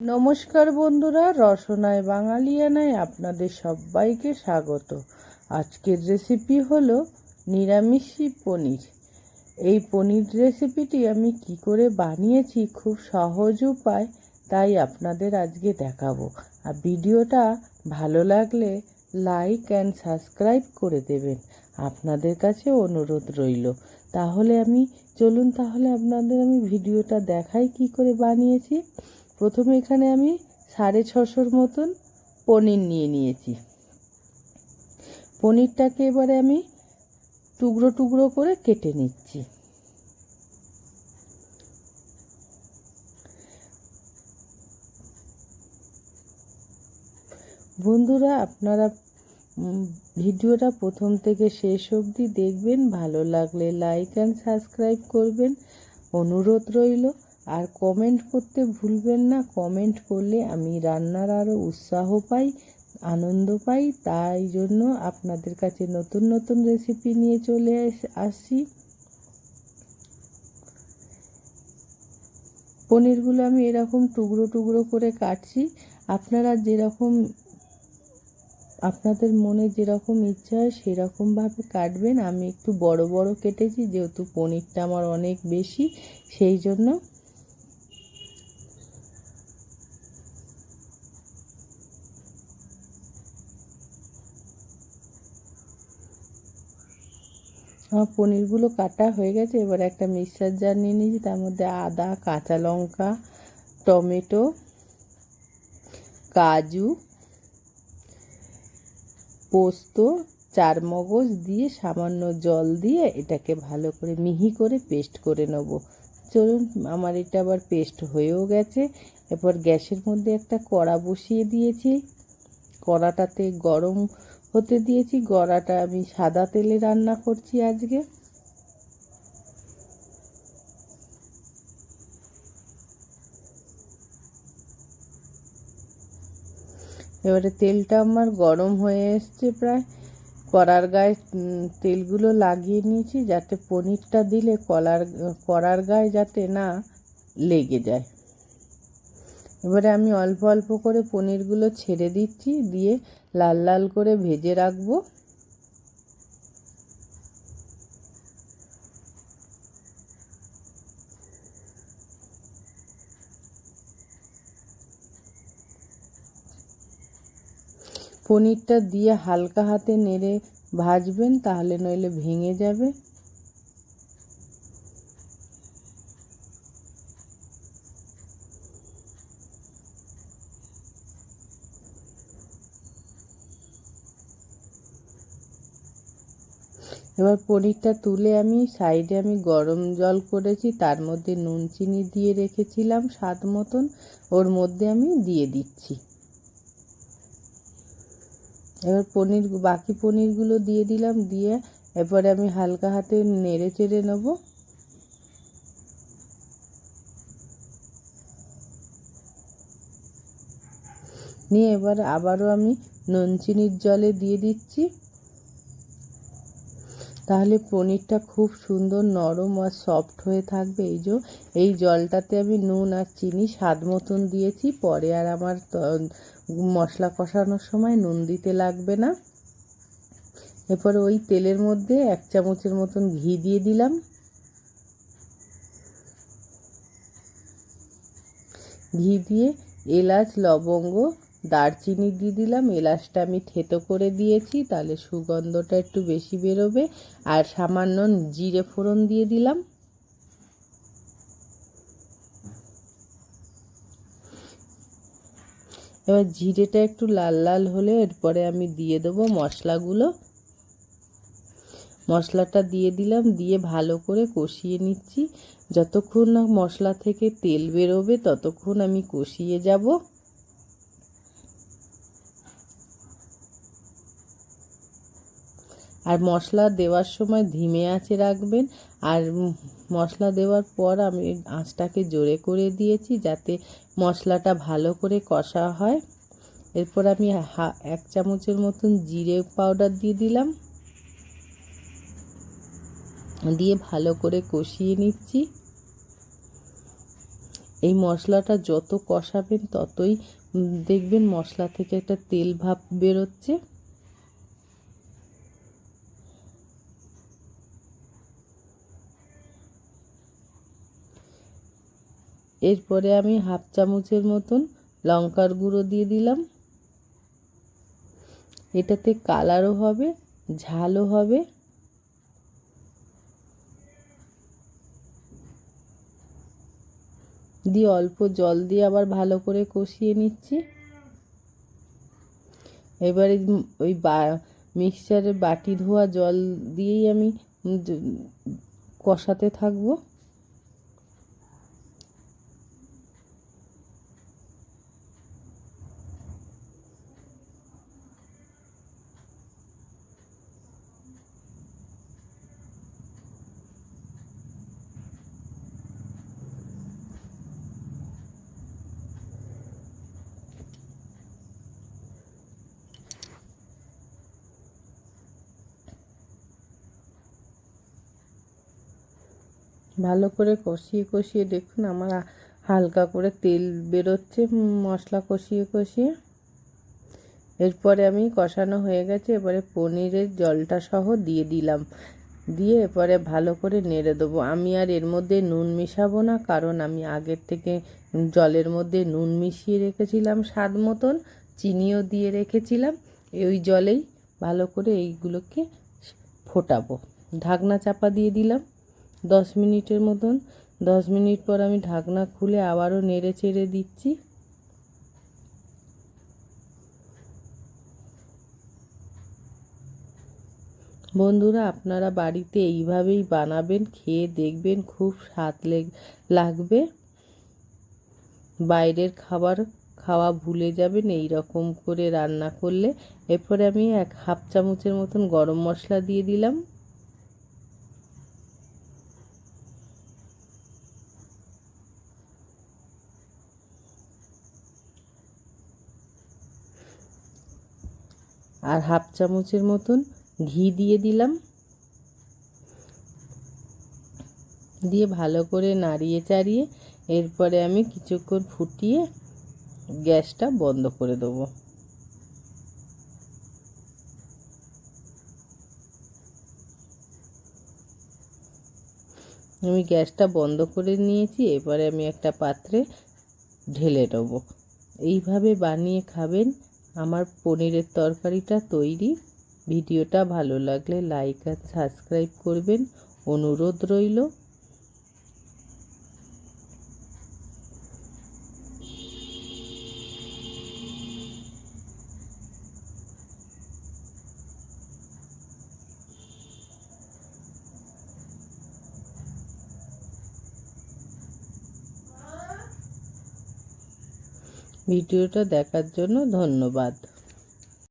নমস্কার বন্ধুরা, রসনায় বাঙালিয়ানায় আপনাদের সবাইকে স্বাগত। আজকের রেসিপি হলো নিরামিষ পনির। এই পনির রেসিপিটি আমি কি করে বানিয়েছি খুব সহজ উপায়, তাই আপনাদের আজকে দেখাবো। আর ভিডিওটা ভালো লাগলে লাইক অ্যান্ড সাবস্ক্রাইব করে দেবেন, আপনাদের কাছে অনুরোধ রইল। চলুন আপনাদের আমি ভিডিওটা দেখাই কি করে বানিয়েছি। প্রথমে এখানে আমি 650 মতন পনির নিয়ে নিয়েছি। পনিরটাকে এবারে আমি টুকরো টুকরো করে কেটে নিচ্ছি। বন্ধুরা, আপনারা ভিডিওটা প্রথম থেকে শেষ অবধি দেখবেন, ভালো লাগলে লাইক অ্যান্ড সাবস্ক্রাইব করবেন, অনুরোধ রইল। আর কমেন্ট করতে ভুলবেন না, কমেন্ট করলে আমি রান্নার আরও উৎসাহ পাই, আনন্দ পাই। তাই জন্য আপনাদের কাছে নতুন নতুন রেসিপি নিয়ে চলে আসি। পনিরগুলো আমি এরকম টুকরো টুকরো করে কাটছি। আপনারা আপনাদের মনে যেরকম ইচ্ছা হয় সেরকমভাবে কাটবেন। আমি একটু বড় বড় কেটেছি, যেহেতু পনিরটা আমার অনেক বেশি, সেই জন্য। আমার পনিরগুলো কাটা হয়ে গেছে। এবার একটা মিক্সার জার নিয়ে নিয়েছি, তার মধ্যে আদা, কাঁচা লঙ্কা, টমেটো, কাজু, পোস্ত, চারমগজ দিয়ে সামান্য জল দিয়ে এটাকে ভালো করে মিহি করে পেস্ট করে নেব। চলুন, আমার এটা আবার পেস্ট হয়েও গেছে। এরপর গ্যাসের মধ্যে একটা কড়া বসিয়ে দিয়েছি। কড়াটাতে গরম হতে দিয়েছি। কড়াটা আমি সাদা তেলে রান্না করছি আজকে। এবারে তেলটা আমার গরম হয়ে এসছে প্রায়। কড়ার গায়ে তেলগুলো লাগিয়ে নিয়েছি, যাতে পনিরটা দিলে কড়ার গায়ে যাতে না লেগে যায়। এবারে আমি অল্প অল্প করে পনিরগুলো ছেড়ে দিচ্ছি, দিয়ে লাল লাল করে ভেজে রাখবো। পনিরটা দিয়ে হালকা হাতে নেড়ে ভাজবেন, তাহলে নইলে ভেঙে যাবে। এবার পনিরটা তুলে আমি সাইডে গরম জল করেছি, তার মধ্যে নুন চিনি দিয়ে রেখেছিলাম স্বাদ মতন, ওর মধ্যে আমি দিয়ে দিচ্ছি। এবার বাকি পনিরগুলো দিয়ে দিলাম, দিয়ে এরপরে আমি হালকা হাতে নেড়ে চেড়ে নেব। নিয়ে এবার আবারও আমি নুন চিনির জলে দিয়ে দিচ্ছি, তাহলে পনিরটা খুব সুন্দর নরম আর সফট হয়ে থাকবে। এই জলটাতে আমি নুন আর চিনি স্বাদ মতন দিয়েছি, পরে আর আমার মশলা কষানোর সময় নুন দিতে লাগবে না। এরপরে ওই তেলের মধ্যে 1 চামচের মতন ঘি দিয়ে দিলাম। ঘি দিয়ে এলাচ, লবঙ্গ, দারচিনি দিয়ে দিলাম। এলাচটা আমি থেতো করে দিয়েছি, তাহলে সুগন্ধটা একটু বেশি বেরোবে। আর সামান্য জিরে ফোড়ন দিয়ে দিলাম। এবার জিরেটা একটু লাল লাল হলে এরপরে আমি দিয়ে দেবো মশলাগুলো। মশলাটা দিয়ে দিলাম, দিয়ে ভালো করে কষিয়ে নিচ্ছি। যতক্ষণ না মশলা থেকে তেল বেরোবে ততক্ষণ আমি কষিয়ে যাব। আর মশলা দেওয়ার সময় ধিমে আঁচে রাখবেন। আর মশলা দেওয়ার পর আমি আঁচটাকে জোরে করে দিয়েছি, যাতে মশলাটা ভালো করে কষা হয়। এরপর আমি 1 চামচের মতন জিরে পাউডার দিয়ে দিলাম, দিয়ে ভালো করে কষিয়ে নিচ্ছি। এই মশলাটা যত কষাবেন ততই দেখবেন মশলা থেকে একটা তেল ভাব বেরোচ্ছে। এরপরে আমি হাফ চামচের মতন লঙ্কার গুঁড়ো দিয়ে দিলাম। এটাতে কালারও হবে, ঝালও হবে। দিয়ে অল্প জল দিয়ে আবার ভালো করে কষিয়ে নিচ্ছি। এবারে ওই মিক্সচারের বাটি ধোয়া জল দিয়েই আমি কষাতে থাকবো। ভালো করে কষিয়ে কষিয়ে দেখুন আমার হালকা করে তেল বেরোচ্ছে মশলা কষিয়ে কষিয়ে। এরপরে আমি কষানো হয়ে গেছে, এবারে পনিরের জলটা সহ দিয়ে দিলাম। দিয়ে এরপরে ভালো করে নেড়ে দেবো। আমি আর এর মধ্যে নুন মেশাবো না, কারণ আমি আগের থেকে জলের মধ্যে নুন মিশিয়ে রেখেছিলাম স্বাদ মতন, চিনিও দিয়ে রেখেছিলাম। ওই জলেই ভালো করে এইগুলোকে ফোটাবো। ঢাকনা চাপা দিয়ে দিলাম 10 মিনিটের মতন। 10 মিনিট পর আমি ঢাকনা খুলে আবারও নেড়ে চেড়ে দিচ্ছি। বন্ধুরা, আপনারা বাড়িতে এইভাবেই বানাবেন, খেয়ে দেখবেন খুব স্বাদ লাগবে। বাইরের খাবার খাওয়া ভুলে যাবেন এই রকম করে রান্না করলে। এরপরে আমি হাফ চামচের মতন গরম মশলা দিয়ে দিলাম। আর হাফ চামচের মতন ঘি দিয়ে দিলাম। দিয়ে ভালো করে নাড়িয়ে চাড়িয়ে এরপরে আমি কিছুক্ষণ ফুটিয়ে গ্যাসটা বন্ধ করে দেবো। আমি গ্যাসটা বন্ধ করে নিয়েছি। এবারে আমি একটা পাত্রে ঢেলে নেবো। এইভাবে বানিয়ে খাবেন। আমার পনিরের তরকারিটা তৈরি। ভিডিওটা ভালো লাগলে লাইক আর সাবস্ক্রাইব করবেন, অনুরোধ রইল। ভিডিওটা দেখার জন্য ধন্যবাদ।